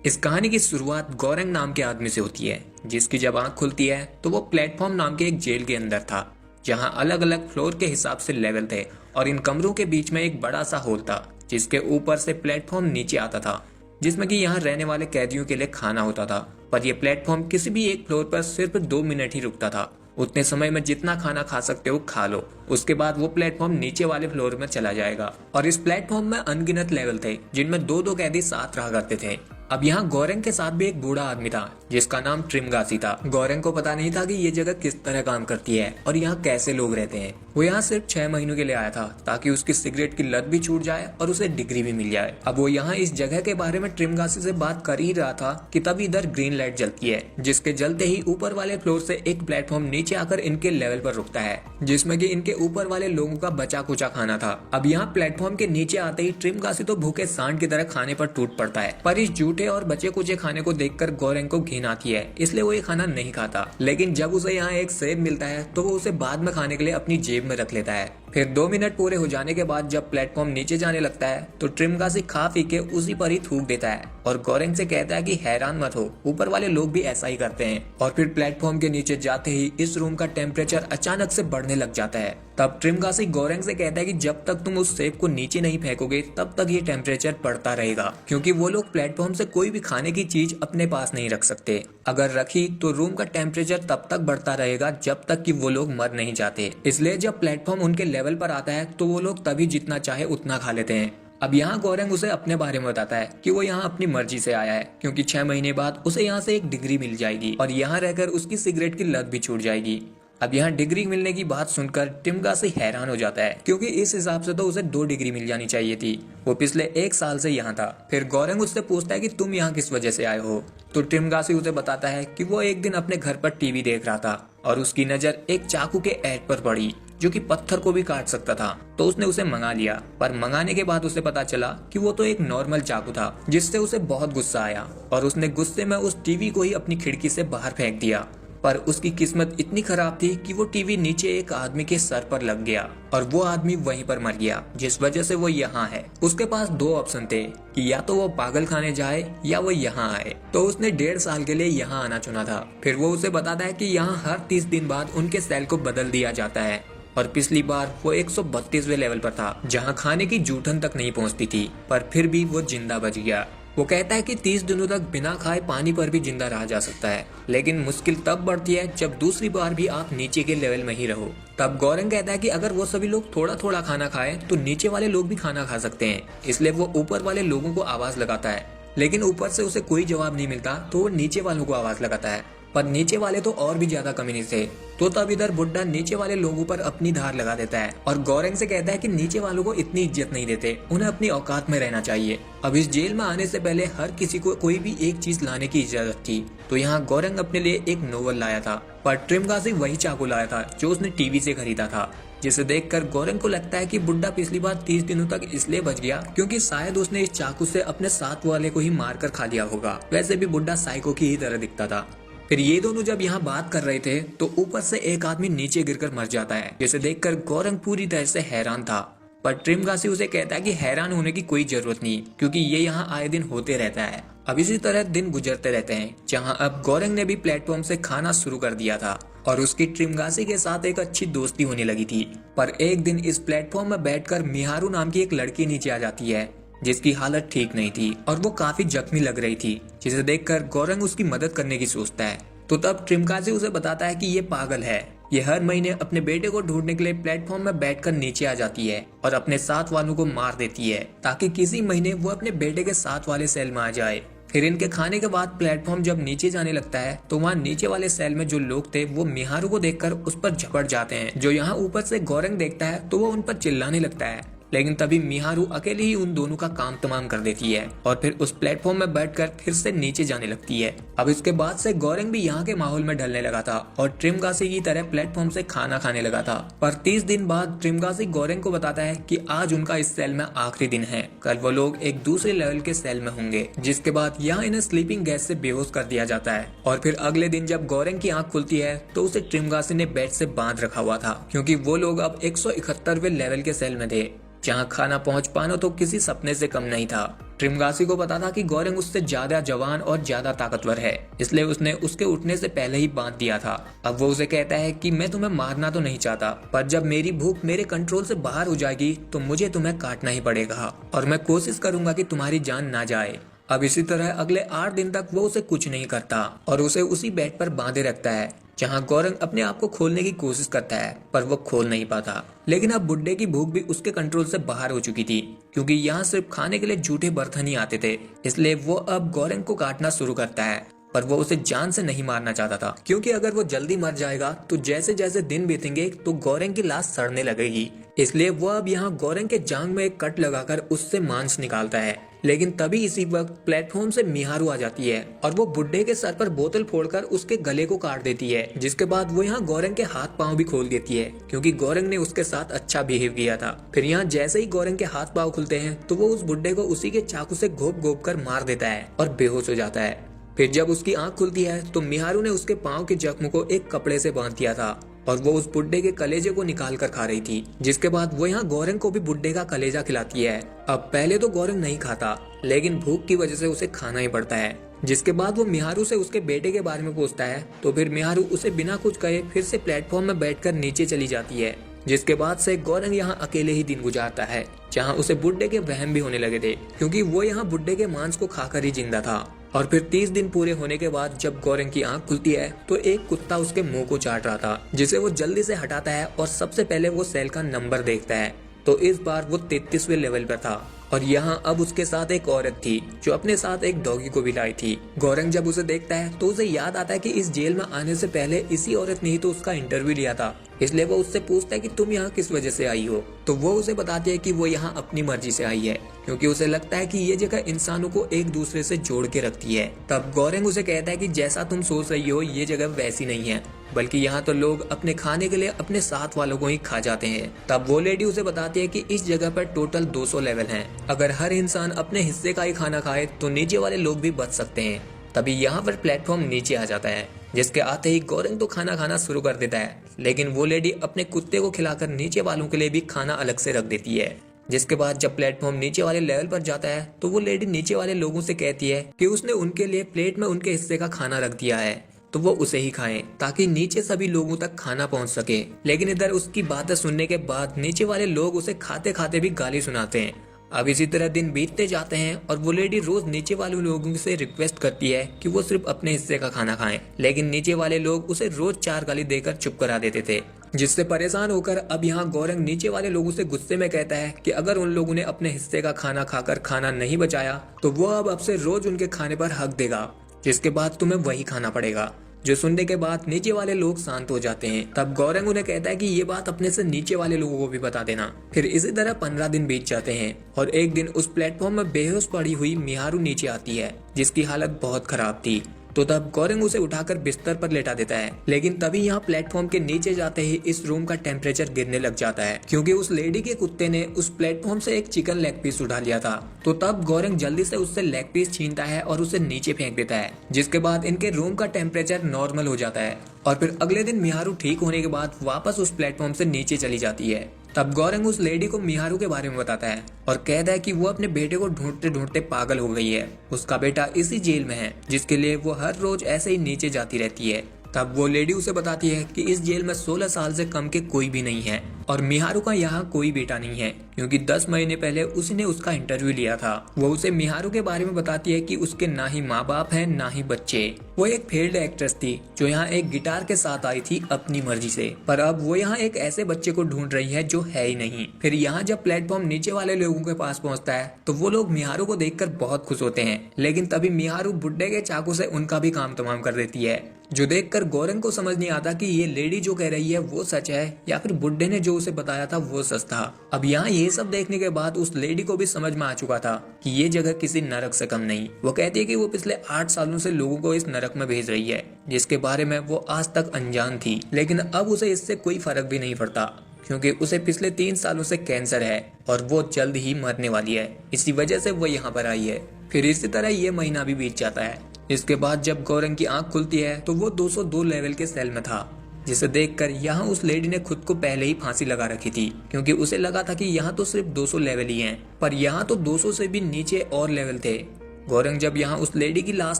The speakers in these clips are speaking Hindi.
इस कहानी की शुरुआत गौरंग नाम के आदमी से होती है, जिसकी जब आंख खुलती है तो वो प्लेटफॉर्म नाम के एक जेल के अंदर था, जहां अलग अलग फ्लोर के हिसाब से लेवल थे और इन कमरों के बीच में एक बड़ा सा हॉल था, जिसके ऊपर से प्लेटफॉर्म नीचे आता था, जिसमें कि यहाँ रहने वाले कैदियों के लिए खाना होता था। पर यह प्लेटफॉर्म किसी भी एक फ्लोर पर सिर्फ 2 मिनट ही रुकता था। उतने समय में जितना खाना खा सकते हो खा लो, उसके बाद वो प्लेटफॉर्म नीचे वाले फ्लोर में चला जाएगा। और इस प्लेटफॉर्म में अनगिनत लेवल थे, जिनमें दो दो कैदी साथ रहा करते थे। अब यहाँ गौरंग के साथ भी एक बूढ़ा आदमी था, जिसका नाम ट्रिमगासी था। गौरंग को पता नहीं था कि ये जगह किस तरह काम करती है और यहाँ कैसे लोग रहते हैं। वो यहाँ सिर्फ 6 महीनों के लिए आया था, ताकि उसकी सिगरेट की लत भी छूट जाए और उसे डिग्री भी मिल जाए। अब वो यहाँ इस जगह के बारे में ट्रिमगासी से बात कर ही रहा था कि तभी इधर ग्रीन लाइट जलती है, जिसके जलते ही ऊपर वाले फ्लोर से एक प्लेटफॉर्म नीचे आकर इनके लेवल पर रुकता है, जिसमें कि इनके ऊपर वाले लोगों का बचा कुचा खाना था। अब यहाँ प्लेटफॉर्म के नीचे आते ही ट्रिमगासी तो भूखे सांड की तरह खाने पर टूट पड़ता है, पर इस जूठे और बचे कुचे खाने को देखकर गौरंग को घिन आती है, इसलिए वो ये खाना नहीं खाता। लेकिन जब उसे यहाँ एक सेब मिलता है तो वो उसे बाद में खाने के लिए अपनी जेब में रख लेता है। फिर 2 मिनट पूरे हो जाने के बाद जब प्लेटफॉर्म नीचे जाने लगता है तो ट्रिमगासी खा पी के उसी पर ही थूक देता है और गौरंग से कहता है कि हैरान मत हो, ऊपर वाले लोग भी ऐसा ही करते हैं। और फिर प्लेटफॉर्म के नीचे जाते ही इस रूम का टेम्परेचर अचानक से बढ़ने लग जाता है। तब ट्रिमगासी गौरंग से कहता है कि जब तक तुम उस सेब को नीचे नहीं फेंकोगे तब तक ये टेम्परेचर बढ़ता रहेगा, क्योंकि वो लोग प्लेटफॉर्म से कोई भी खाने की चीज अपने पास नहीं रख सकते। अगर रखी तो रूम का टेम्परेचर तब तक बढ़ता रहेगा जब तक कि वो लोग मर नहीं जाते। इसलिए जब प्लेटफॉर्म उनके लेवल पर आता है तो वो लोग तभी जितना चाहे उतना खा लेते हैं। अब यहाँ गौरंग उसे अपने बारे में बताता है कि वो यहाँ अपनी मर्जी से आया है, क्योंकि 6 महीने बाद उसे यहाँ से एक डिग्री मिल जाएगी और यहाँ रहकर उसकी सिगरेट की लत भी छूट जाएगी। अब यहाँ डिग्री मिलने की बात सुनकर ट्रिमगासी हैरान हो जाता है, क्योंकि इस हिसाब से तो उसे 2 डिग्री मिल जानी चाहिए थी। वो पिछले 1 साल से यहाँ था। फिर गौरंग उससे पूछता है कि तुम यहाँ किस वजह से आए हो, तो ट्रिमगासी उसे बताता है कि वो एक दिन अपने घर पर टीवी देख रहा था और उसकी नजर एक चाकू के ऐड पर पड़ी, जो कि पत्थर को भी काट सकता था। तो उसने उसे मंगा लिया, पर मंगाने के बाद उसे पता चला कि वो तो एक नॉर्मल चाकू था, जिससे उसे बहुत गुस्सा आया और उसने गुस्से में उस टीवी को ही अपनी खिड़की से बाहर फेंक दिया। पर उसकी किस्मत इतनी खराब थी कि वो टीवी नीचे एक आदमी के सर पर लग गया और वो आदमी वहीं पर मर गया, जिस वजह से वो यहाँ है। उसके पास 2 ऑप्शन थे कि या तो वो पागल खाने जाए या वो यहाँ आए। तो उसने 1.5 साल के लिए यहाँ आना चुना था। फिर वो उसे बताता है कि यहाँ हर 30 दिन बाद उनके सेल को बदल दिया जाता है और पिछली बार वो 132वें लेवल पर था, जहाँ खाने की जूठन तक नहीं पहुँचती थी, पर फिर भी वो जिंदा बच गया। वो कहता है कि 30 दिनों तक बिना खाए पानी पर भी जिंदा रहा जा सकता है, लेकिन मुश्किल तब बढ़ती है जब दूसरी बार भी आप नीचे के लेवल में ही रहो। तब गौरंग कहता है कि अगर वो सभी लोग थोड़ा थोड़ा खाना खाए तो नीचे वाले लोग भी खाना खा सकते हैं। इसलिए वो ऊपर वाले लोगों को आवाज लगाता है, लेकिन ऊपर से उसे कोई जवाब नहीं मिलता, तो वो नीचे वालों को आवाज लगाता है, पर नीचे वाले तो और भी ज्यादा कमीने थे। तो तब इधर बुड्ढा नीचे वाले लोगों पर अपनी धार लगा देता है और गौरंग से कहता है कि नीचे वालों को इतनी इज्जत नहीं देते, उन्हें अपनी औकात में रहना चाहिए। अब इस जेल में आने से पहले हर किसी को कोई भी एक चीज लाने की इजाजत थी, तो यहाँ गौरंग अपने लिए एक नोवेल लाया था, पर ट्रिमगासी वही चाकू लाया था जो उसने टीवी से खरीदा था, जिसे देखकर गौरंग को लगता है कि बुड्ढा पिछली बार 30 दिनों तक इसलिए बच गया क्योंकि शायद उसने इस चाकू से अपने साथ वाले को ही मारकर खा लिया होगा। वैसे भी बुड्ढा साइको की ही तरह दिखता था। फिर ये दोनों जब यहाँ बात कर रहे थे तो ऊपर से एक आदमी नीचे गिरकर मर जाता है, जिसे देखकर गौरंग पूरी तरह से हैरान था। पर ट्रिमगासी उसे कहता है कि हैरान होने की कोई जरूरत नहीं, क्योंकि ये यहाँ आए दिन होते रहता है। अब इसी तरह दिन गुजरते रहते हैं, जहाँ अब गौरंग ने भी प्लेटफॉर्म से खाना शुरू कर दिया था और उसकी ट्रिमगासी के साथ एक अच्छी दोस्ती होने लगी थी। पर एक दिन इस प्लेटफॉर्म में बैठकर मिहारू नाम की एक लड़की नीचे आ जाती है, जिसकी हालत ठीक नहीं थी और वो काफी जख्मी लग रही थी, जिसे देखकर गौरंग उसकी मदद करने की सोचता है। तो तब ट्रिमगासी उसे बताता है कि ये पागल है, ये हर महीने अपने बेटे को ढूंढने के लिए प्लेटफॉर्म में बैठकर नीचे आ जाती है और अपने साथ वालों को मार देती है, ताकि किसी महीने वो अपने बेटे के साथ वाले सेल में आ जाए। फिर इनके खाने के बाद प्लेटफॉर्म जब नीचे जाने लगता है तो वहाँ नीचे वाले सेल में जो लोग थे वो मिहारू को देखकर उस पर झपट जाते हैं। जो यहाँ ऊपर से गौरंग देखता है तो वो उन पर चिल्लाने लगता है, लेकिन तभी मिहारू अकेले ही उन दोनों का काम तमाम कर देती है और फिर उस प्लेटफॉर्म में बैठकर फिर से नीचे जाने लगती है। अब इसके बाद से गौरंग भी यहाँ के माहौल में ढलने लगा था और ट्रिमगासी की तरह प्लेटफॉर्म से खाना खाने लगा था। पर 30 दिन बाद ट्रिमगासी गौरंग को बताता है कि आज उनका इस सेल में आखिरी दिन है, कल वो लोग एक दूसरे लेवल के सेल में होंगे, जिसके बाद यहाँ इन्हें स्लीपिंग गैस से बेहोश कर दिया जाता है। और फिर अगले दिन जब गौरंग की आंख खुलती है तो उसे ट्रिमगासी ने बेड से बांध रखा हुआ था, क्योंकि वो लोग अब 171वें लेवल के सेल में थे। जहाँ खाना पहुँच पाना तो किसी सपने से कम नहीं था। ट्रिमगासी को पता था कि गौरंग उससे ज्यादा जवान और ज्यादा ताकतवर है, इसलिए उसने उसके उठने से पहले ही बांध दिया था। अब वो उसे कहता है कि मैं तुम्हें मारना तो नहीं चाहता, पर जब मेरी भूख मेरे कंट्रोल से बाहर हो जाएगी तो मुझे तुम्हें काटना ही पड़ेगा और मैं कोशिश करूंगा कि तुम्हारी जान ना जाए। अब इसी तरह अगले 8 दिन तक वो उसे कुछ नहीं करता और उसे उसी बेड पर बांधे रखता है जहां गौरंग अपने आप को खोलने की कोशिश करता है, पर वो खोल नहीं पाता। लेकिन अब बुड्ढे की भूख भी उसके कंट्रोल से बाहर हो चुकी थी, क्योंकि यहाँ सिर्फ खाने के लिए जूठे बर्तन ही आते थे। इसलिए वो अब गौरंग को काटना शुरू करता है, पर वो उसे जान से नहीं मारना चाहता था, क्योंकि अगर वो जल्दी मर जाएगा तो जैसे जैसे दिन बीतेंगे तो गौरंग की लाश सड़ने लगेगी। इसलिए वो अब यहाँ गौरंग के जांग में एक कट लगाकर उससे मांस निकालता है। लेकिन तभी इसी वक्त प्लेटफॉर्म से मिहारू आ जाती है और वो बुड्ढे के सर पर बोतल फोड़कर उसके गले को काट देती है, जिसके बाद वो यहाँ गौरंग के हाथ पांव भी खोल देती है, क्योंकि गौरंग ने उसके साथ अच्छा बिहेव किया था। फिर यहाँ जैसे ही गौरंग के हाथ पांव खुलते हैं तो वो उस बुड्ढे को उसी के चाकू से घोप घोप कर मार देता है और बेहोश हो जाता है। फिर जब उसकी आंख खुलती है तो मिहारू ने उसके पांव के जख्म को एक कपड़े से बांध दिया था और वो उस बुड्ढे के कलेजे को निकाल कर खा रही थी, जिसके बाद वो यहाँ गौरंग को भी बुड्ढे का कलेजा खिलाती है। अब पहले तो गौरंग नहीं खाता, लेकिन भूख की वजह से उसे खाना ही पड़ता है। जिसके बाद वो मिहारू से उसके बेटे के बारे में पूछता है तो फिर मिहारू उसे बिना कुछ कहे फिर से प्लेटफॉर्म में बैठकर नीचे चली जाती है। जिसके बाद से गौरंग यहाँ अकेले ही दिन गुजारता है, जहाँ उसे बुड्ढे के वहम भी होने लगे थे, क्योंकि वो यहाँ बुड्ढे के मांस को खाकर ही जिंदा था। और फिर 30 दिन पूरे होने के बाद जब गौरंग की आंख खुलती है तो एक कुत्ता उसके मुंह को चाट रहा था, जिसे वो जल्दी से हटाता है और सबसे पहले वो सेल का नंबर देखता है। तो इस बार वो 33वें लेवल पर था और यहाँ अब उसके साथ एक औरत थी जो अपने साथ एक डॉगी को भी लाई थी। गौरंग जब उसे देखता है तो उसे याद आता है कि इस जेल में आने से पहले इसी औरत ने ही तो उसका इंटरव्यू लिया था, इसलिए वो उससे पूछता है कि तुम यहाँ किस वजह से आई हो। तो वो उसे बताती है कि वो यहाँ अपनी मर्जी से आई है, क्योंकि उसे लगता है कि ये जगह इंसानों को एक दूसरे से जोड़ के रखती है। तब गौरंग उसे कहता है कि जैसा तुम सोच रही हो ये जगह वैसी नहीं है, बल्कि यहाँ तो लोग अपने खाने के लिए अपने साथ वालों को ही खा जाते हैं। तब वो लेडी उसे बताती है कि इस जगह पर टोटल 200 लेवल हैं। अगर हर इंसान अपने हिस्से का ही खाना खाए तो नीचे वाले लोग भी बच सकते हैं। तभी यहाँ पर प्लेटफॉर्म नीचे आ जाता है, जिसके आते ही गौरंग तो खाना खाना शुरू कर देता है, लेकिन वो लेडी अपने कुत्ते को खिलाकर नीचे वालों के लिए भी खाना अलग से रख देती है। जिसके बाद जब प्लेटफॉर्म नीचे वाले लेवल पर जाता है तो वो लेडी नीचे वाले लोगों से कहती है कि उसने उनके लिए प्लेट में उनके हिस्से का खाना रख दिया है, तो वो उसे ही खाएं ताकि नीचे सभी लोगों तक खाना पहुंच सके। लेकिन इधर उसकी बातें सुनने के बाद नीचे वाले लोग उसे खाते खाते भी गाली सुनाते हैं। अब इसी तरह दिन बीतते जाते हैं और वो लेडी रोज नीचे वाले लोगों से रिक्वेस्ट करती है कि वो सिर्फ अपने हिस्से का खाना खाएं, लेकिन नीचे वाले लोग उसे रोज 4 गाली देकर चुप करा देते थे। जिससे परेशान होकर अब यहाँ गौरंग नीचे वाले लोगों से गुस्से में कहता है कि अगर उन लोगों ने अपने हिस्से का खाना खाकर खाना नहीं बचाया तो वो अब से रोज उनके खाने पर हक देगा, जिसके बाद तुम्हें वही खाना पड़ेगा। जो सुनने के बाद नीचे वाले लोग शांत हो जाते हैं। तब गौरंग उन्हें कहता है कि ये बात अपने से नीचे वाले लोगों को भी बता देना। फिर इसी तरह 15 दिन बीत जाते हैं और एक दिन उस प्लेटफॉर्म में बेहोश पड़ी हुई मिहारू नीचे आती है, जिसकी हालत बहुत खराब थी। तो तब गौरंग उसे उठाकर बिस्तर पर लेटा देता है, लेकिन तभी यहाँ प्लेटफॉर्म के नीचे जाते ही इस रूम का टेम्परेचर गिरने लग जाता है, क्योंकि उस लेडी के कुत्ते ने उस प्लेटफॉर्म से एक चिकन लेग पीस उठा लिया था। तो तब गौरंग जल्दी से उससे लेग पीस छीनता है और उसे नीचे फेंक देता है, जिसके बाद इनके रूम का टेम्परेचर नॉर्मल हो जाता है। और फिर अगले दिन मिहारू ठीक होने के बाद वापस उस प्लेटफॉर्म से नीचे चली जाती है। तब गौरंग उस लेडी को मिहारू के बारे में बताता है और कहता है कि वो अपने बेटे को ढूंढते ढूंढते पागल हो गई है। उसका बेटा इसी जेल में है, जिसके लिए वो हर रोज ऐसे ही नीचे जाती रहती है। तब वो लेडी उसे बताती है कि इस जेल में 16 साल से कम के कोई भी नहीं है और मिहारू का यहाँ कोई बेटा नहीं है, क्योंकि 10 महीने पहले उसने उसका इंटरव्यू लिया था। वो उसे मिहारू के बारे में बताती है कि उसके ना ही माँ बाप है ना ही बच्चे। वो एक फेल्ड एक्ट्रेस थी जो यहाँ एक गिटार के साथ आई थी अपनी मर्जी से, पर अब वो यहाँ एक ऐसे बच्चे को ढूंढ रही है जो है ही नहीं। फिर यहाँ जब प्लेटफॉर्म नीचे वाले लोगों के पास पहुँचता है तो वो लोग मिहारू को देखकर बहुत खुश होते हैं, लेकिन तभी मिहारू बुड्ढे के चाकू से उनका भी काम तमाम कर देती है, जो देखकर गौरंग को समझ नहीं आता कि ये लेडी जो कह रही है वो सच है या फिर बुड्ढे ने जो उसे बताया था वो सच था। अब यहाँ ये सब देखने के बाद उस लेडी को भी समझ में आ चुका था कि ये जगह किसी नरक से कम नहीं। वो कहती है कि वो पिछले 8 सालों से लोगों को इस नरक में भेज रही है, जिसके बारे में वो आज तक अनजान थी। लेकिन अब उसे इससे कोई फर्क भी नहीं पड़ता, क्योंकि उसे पिछले 3 सालों से कैंसर है और वो जल्द ही मरने वाली है। इसी वजह से वो यहाँ पर आई है। फिर इसी तरह ये महीना भी बीत जाता है। इसके बाद जब गौरंग की आंख खुलती है तो वो 202 लेवल के सेल में था। जिसे देखकर यहाँ उस लेडी ने खुद को पहले ही फांसी लगा रखी थी, क्योंकि उसे लगा था कि यहाँ तो सिर्फ 200 लेवल ही हैं, पर यहाँ तो 200 से भी नीचे और लेवल थे। गौरंग जब यहाँ उस लेडी की लाश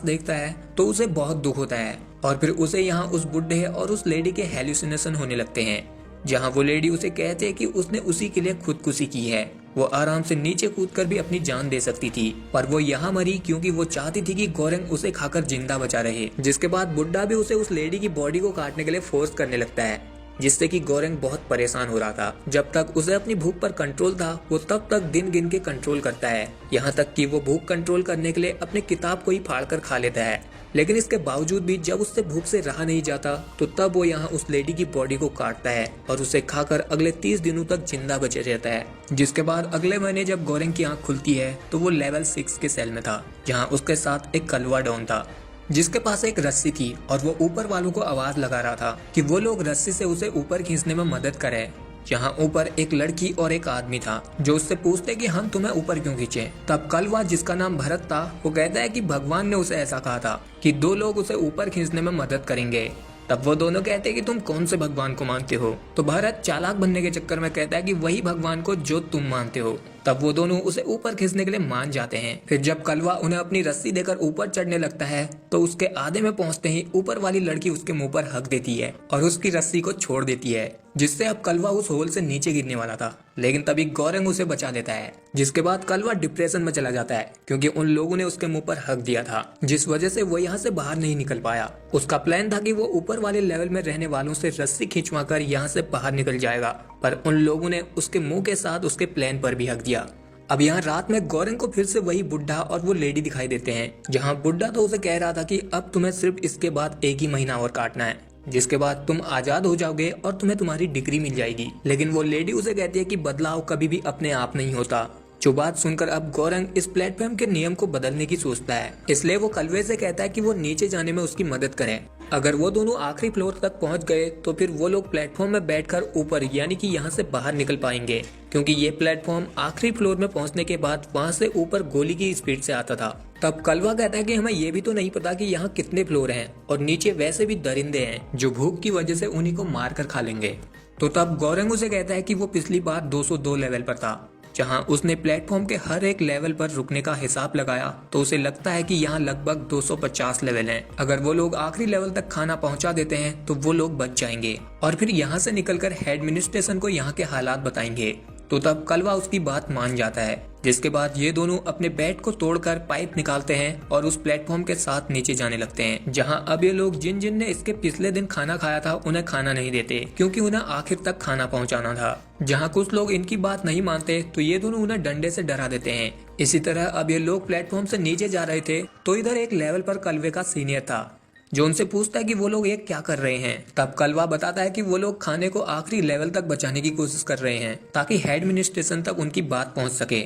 देखता है तो उसे बहुत दुख होता है और फिर उसे यहाँ उस बुढ़े और उस लेडी के हेलुसिनेशन होने लगते हैं, जहाँ वो लेडी उसे कहते हैं कि उसने उसी के लिए खुदकुशी की है। वो आराम से नीचे कूदकर भी अपनी जान दे सकती थी, पर वो यहाँ मरी क्योंकि वो चाहती थी कि गौरंग उसे खाकर जिंदा बचा रहे। जिसके बाद बुड्ढा भी उसे उस लेडी की बॉडी को काटने के लिए फोर्स करने लगता है, जिससे कि गौरंग बहुत परेशान हो रहा था। जब तक उसे अपनी भूख पर कंट्रोल था वो तब तक दिन गिन के कंट्रोल करता है, यहाँ तक कि वो भूख कंट्रोल करने के लिए अपने किताब को ही फाड़ कर खा लेता है। लेकिन इसके बावजूद भी जब उससे भूख से रहा नहीं जाता तो तब वो यहाँ उस लेडी की बॉडी को काटता है और उसे खाकर अगले 30 दिनों तक जिंदा बचे रहता है। जिसके बाद अगले महीने जब गौरंग की आंख खुलती है तो वो लेवल 6 के सेल में था, जहाँ उसके साथ एक कलवा डॉन था, जिसके पास एक रस्सी थी और वो ऊपर वालों को आवाज लगा रहा था कि वो लोग रस्सी से उसे ऊपर खींचने में मदद करें। जहाँ ऊपर एक लड़की और एक आदमी था जो उससे पूछते कि हम तुम्हें ऊपर क्यों खींचे। तब कलवा, जिसका नाम भरत था, वो कहता है कि भगवान ने उसे ऐसा कहा था कि 2 लोग उसे ऊपर खींचने में मदद करेंगे। तब वो दोनों कहते हैं कि तुम कौन से भगवान को मानते हो। तो भरत चालाक बनने के चक्कर में कहता है कि वही भगवान को जो तुम मानते हो। तब वो दोनों उसे ऊपर खींचने के लिए मान जाते हैं। फिर जब कलवा उन्हें अपनी रस्सी देकर ऊपर चढ़ने लगता है तो उसके आधे में पहुंचते ही ऊपर वाली लड़की उसके मुंह पर हक देती है और उसकी रस्सी को छोड़ देती है, जिससे अब कलवा उस होल से नीचे गिरने वाला था। लेकिन तभी गौरंग उसे बचा लेता है। जिसके बाद कलवा डिप्रेशन में चला जाता है क्योंकि उन लोगों ने उसके मुंह पर हक दिया था, जिस वजह से वो यहाँ से बाहर नहीं निकल पाया। उसका प्लान था कि वो ऊपर वाले लेवल में रहने वालों से रस्सी खिंचवाकर यहाँ से बाहर निकल जाएगा, पर उन लोगों ने उसके मुंह के साथ उसके प्लान पर भी हक दिया। अब यहाँ रात में गौरंग को फिर से वही बुढ़ा और वो लेडी दिखाई देते हैं, जहाँ बुढ़ा तो उसे कह रहा था कि अब तुम्हें सिर्फ इसके बाद 1 ही महीना और काटना है, जिसके बाद तुम आजाद हो जाओगे और तुम्हें तुम्हारी डिग्री मिल जाएगी। लेकिन वो लेडी उसे कहती है कि बदलाव कभी भी अपने आप नहीं होता। जो बात सुनकर अब गौरंग इस प्लेटफॉर्म के नियम को बदलने की सोचता है, इसलिए वो कलवे से कहता है कि वो नीचे जाने में उसकी मदद करे। अगर वो दोनों आखिरी फ्लोर तक पहुंच गए तो फिर वो लोग प्लेटफॉर्म में बैठकर ऊपर यानी कि यहाँ से बाहर निकल पाएंगे, क्योंकि ये प्लेटफॉर्म आखिरी फ्लोर में पहुंचने के बाद वहाँ से ऊपर गोली की स्पीड से आता था। तब कलवा कहता है कि हमें ये भी तो नहीं पता कि यहाँ कितने फ्लोर हैं और नीचे वैसे भी दरिंदे हैं जो भूख की वजह से उन्हीं को मार कर खा लेंगे। तो तब गौरंग उसे कहता है कि वो पिछली बार 202 लेवल पर था, जहां उसने प्लेटफॉर्म के हर एक लेवल पर रुकने का हिसाब लगाया तो उसे लगता है कि यहाँ लगभग 250 लेवल हैं। अगर वो लोग आखिरी लेवल तक खाना पहुंचा देते हैं तो वो लोग बच जाएंगे और फिर यहाँ से निकलकर एडमिनिस्ट्रेशन को यहाँ के हालात बताएंगे। तो तब कलवा उसकी बात मान जाता है, जिसके बाद ये दोनों अपने बेड को तोड़कर पाइप निकालते हैं और उस प्लेटफॉर्म के साथ नीचे जाने लगते हैं, जहां अब ये लोग जिन जिन ने इसके पिछले दिन खाना खाया था उन्हें खाना नहीं देते, क्योंकि उन्हें आखिर तक खाना पहुंचाना था। जहां कुछ लोग इनकी बात नहीं मानते तो ये दोनों उन्हें डंडे से डरा देते हैं। इसी तरह अब ये लोग प्लेटफॉर्म से नीचे जा रहे थे तो इधर एक लेवल पर कलवे का सीनियर था, जो उनसे पूछता है कि वो लोग ये क्या कर रहे हैं। तब कलवा बताता है कि वो लोग खाने को आखिरी लेवल तक बचाने की कोशिश कर रहे हैं ताकि एडमिनिस्ट्रेशन तक उनकी बात पहुंच सके।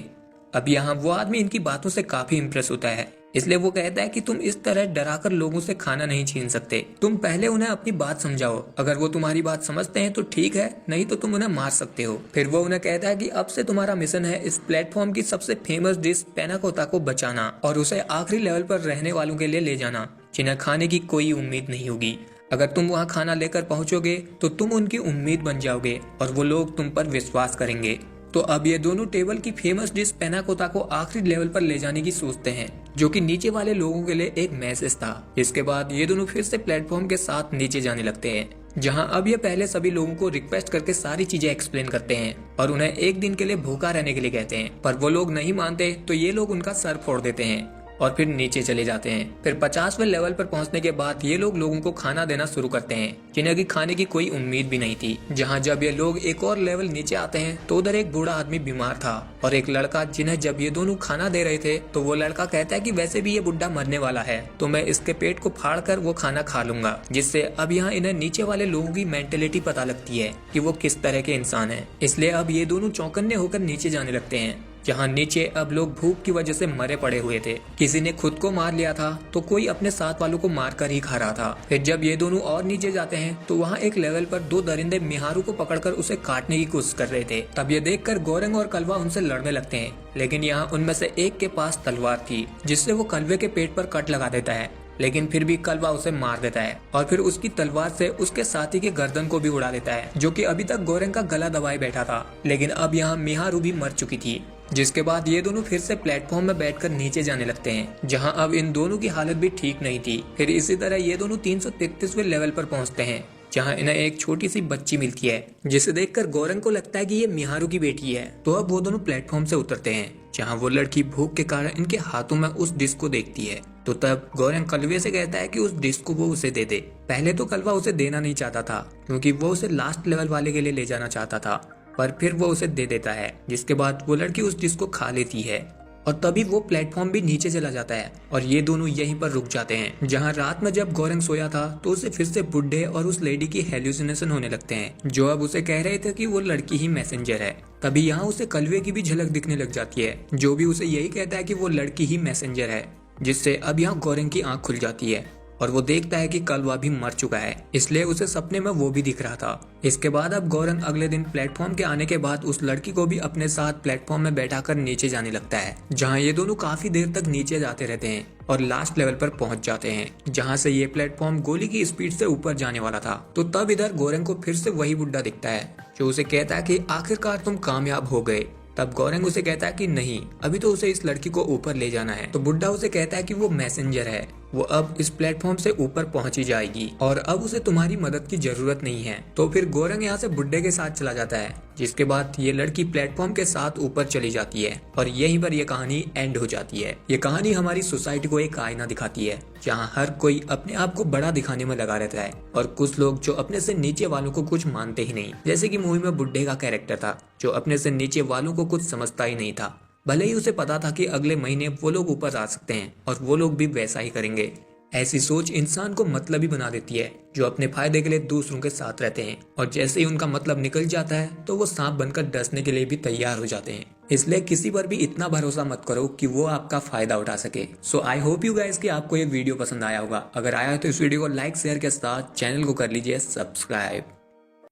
अब यहाँ वो आदमी इनकी बातों से काफी इम्प्रेस होता है, इसलिए वो कहता है कि तुम इस तरह डराकर लोगों से खाना नहीं छीन सकते, तुम पहले उन्हें अपनी बात समझाओ। अगर वो तुम्हारी बात समझते हैं तो ठीक है, नहीं तो तुम उन्हें मार सकते हो। फिर वो उन्हें कहता है कि अब से तुम्हारा मिशन है इस प्लेटफॉर्म की सबसे फेमस डिश पैनाकोता को बचाना और उसे आखिरी लेवल पर रहने वालों के लिए ले जाना जिन्हें खाने की कोई उम्मीद नहीं होगी। अगर तुम वहाँ खाना लेकर पहुँचोगे तो तुम उनकी उम्मीद बन जाओगे और वो लोग तुम पर विश्वास करेंगे। तो अब ये दोनों टेबल की फेमस डिश पैनाकोता को आखिरी लेवल पर ले जाने की सोचते हैं, जो कि नीचे वाले लोगों के लिए एक मैसेज था। इसके बाद ये दोनों फिर से प्लेटफॉर्म के साथ नीचे जाने लगते हैं, जहां अब ये पहले सभी लोगों को रिक्वेस्ट करके सारी चीजें एक्सप्लेन करते हैं और उन्हें 1 दिन के लिए भूखा रहने के लिए कहते हैं, पर वो लोग नहीं मानते तो ये लोग उनका सर फोड़ देते हैं और फिर नीचे चले जाते हैं। फिर 50वें लेवल पर पहुंचने के बाद ये लोग लोगों को खाना देना शुरू करते हैं, जिन्हें की खाने की कोई उम्मीद भी नहीं थी। जहां जब ये लोग एक और लेवल नीचे आते हैं तो उधर एक बूढ़ा आदमी बीमार था और एक लड़का, जिन्हें जब ये दोनों खाना दे रहे थे तो वो लड़का कहता है कि वैसे भी ये बुढ़ा मरने वाला है तो मैं इसके पेट को फाड़ कर वो खाना खा लूंगा, जिससे अब यहाँ इन्हें नीचे वाले लोगों की मेंटेलिटी पता लगती है कि वो किस तरह के इंसान है। इसलिए अब ये दोनों चौकन्ने होकर नीचे जाने लगते हैं, जहाँ नीचे अब लोग भूख की वजह से मरे पड़े हुए थे। किसी ने खुद को मार लिया था तो कोई अपने साथ वालों को मार कर ही खा रहा था। फिर जब ये दोनों और नीचे जाते हैं तो वहाँ एक लेवल पर 2 दरिंदे मिहारू को पकड़कर उसे काटने की कोशिश कर रहे थे। तब ये देखकर गौरंग और कलवा उनसे लड़ने लगते हैं, लेकिन यहाँ उनमें से एक के पास तलवार थी, जिससे वो कलवे के पेट पर कट लगा देता है लेकिन फिर भी कलवा उसे मार देता है और फिर उसकी तलवार से उसके साथी के गर्दन को भी उड़ा देता है, जो कि अभी तक गोरेंग का गला दबाए बैठा था। लेकिन अब यहाँ मिहारू भी मर चुकी थी, जिसके बाद ये दोनों फिर से प्लेटफॉर्म में बैठकर नीचे जाने लगते हैं, जहां अब इन दोनों की हालत भी ठीक नहीं थी। फिर इसी तरह ये दोनों 333वें लेवल पर पहुंचते हैं, जहां इन्हें एक छोटी सी बच्ची मिलती है, जिसे देखकर गोरेंग को लगता है कि ये मिहारू की बेटी है। तो अब वो दोनों प्लेटफॉर्म से उतरते हैं, जहां वो लड़की भूख के कारण इनके हाथों में उस डिस्क को देखती है। तो तब गोरेंग कलवे से कहता है कि उस डिस्क को वो उसे दे दे। पहले तो कलवा उसे देना नहीं चाहता था, क्योंकि वो उसे लास्ट लेवल वाले के लिए ले जाना चाहता था, पर फिर वो उसे दे देता है, जिसके बाद वो लड़की उस डिस्क को खा लेती है और तभी वो प्लेटफॉर्म भी नीचे चला जाता है और ये दोनों यहीं पर रुक जाते हैं। जहां रात में जब गोरेंग सोया था तो उसे फिर से बुड्ढे और उस लेडी की हेल्यूसिनेशन होने लगते हैं, जो अब उसे कह रहे थे कि वो लड़की ही मैसेंजर है। तभी यहाँ उसे कलवे की भी झलक दिखने लग जाती है, जो भी उसे यही कहता है कि वो लड़की ही मैसेंजर है, जिससे अब यहाँ गोरेंग की आंख खुल जाती है और वो देखता है कि कलवा भी मर चुका है, इसलिए उसे सपने में वो भी दिख रहा था। इसके बाद अब गोरेंग अगले दिन प्लेटफॉर्म के आने के बाद उस लड़की को भी अपने साथ प्लेटफॉर्म में बैठाकर नीचे जाने लगता है, जहां ये दोनों काफी देर तक नीचे जाते रहते हैं और लास्ट लेवल पर पहुंच जाते हैं, जहां से ये प्लेटफॉर्म गोली की स्पीड से ऊपर जाने वाला था। तो तब इधर गोरेंग को फिर से वही बुड्ढा दिखता है, जो उसे कहता है कि आखिरकार तुम कामयाब हो गए। तब गोरेंग उसे कहता है कि नहीं, अभी तो उसे इस लड़की को ऊपर ले जाना है। तो बुड्ढा उसे कहता है कि वो मैसेंजर है, वो अब इस प्लेटफॉर्म से ऊपर पहुंची जाएगी और अब उसे तुम्हारी मदद की जरूरत नहीं है। तो फिर गोरेंग यहाँ से बुड्ढे के साथ चला जाता है, जिसके बाद ये लड़की प्लेटफॉर्म के साथ ऊपर चली जाती है और यहीं पर ये कहानी एंड हो जाती है। ये कहानी हमारी सोसाइटी को एक आईना दिखाती है, जहाँ हर कोई अपने आप को बड़ा दिखाने में लगा रहता है और कुछ लोग जो अपने से नीचे वालों को कुछ मानते ही नहीं, जैसे कि मूवी में बुड्ढे का कैरेक्टर था, जो अपने से नीचे वालों को कुछ समझता ही नहीं था, भले ही उसे पता था कि अगले महीने वो लोग ऊपर आ सकते हैं और वो लोग भी वैसा ही करेंगे। ऐसी सोच इंसान को मतलबी बना देती है, जो अपने फायदे के लिए दूसरों के साथ रहते हैं और जैसे ही उनका मतलब निकल जाता है तो वो सांप बनकर डसने के लिए भी तैयार हो जाते हैं। इसलिए किसी पर भी इतना भरोसा मत करो कि वो आपका फायदा उठा सके। सो आई होप यू गाइस कि आपको ये वीडियो पसंद आया होगा। अगर आया है तो इस वीडियो को लाइक शेयर के साथ चैनल को कर लीजिए सब्सक्राइब।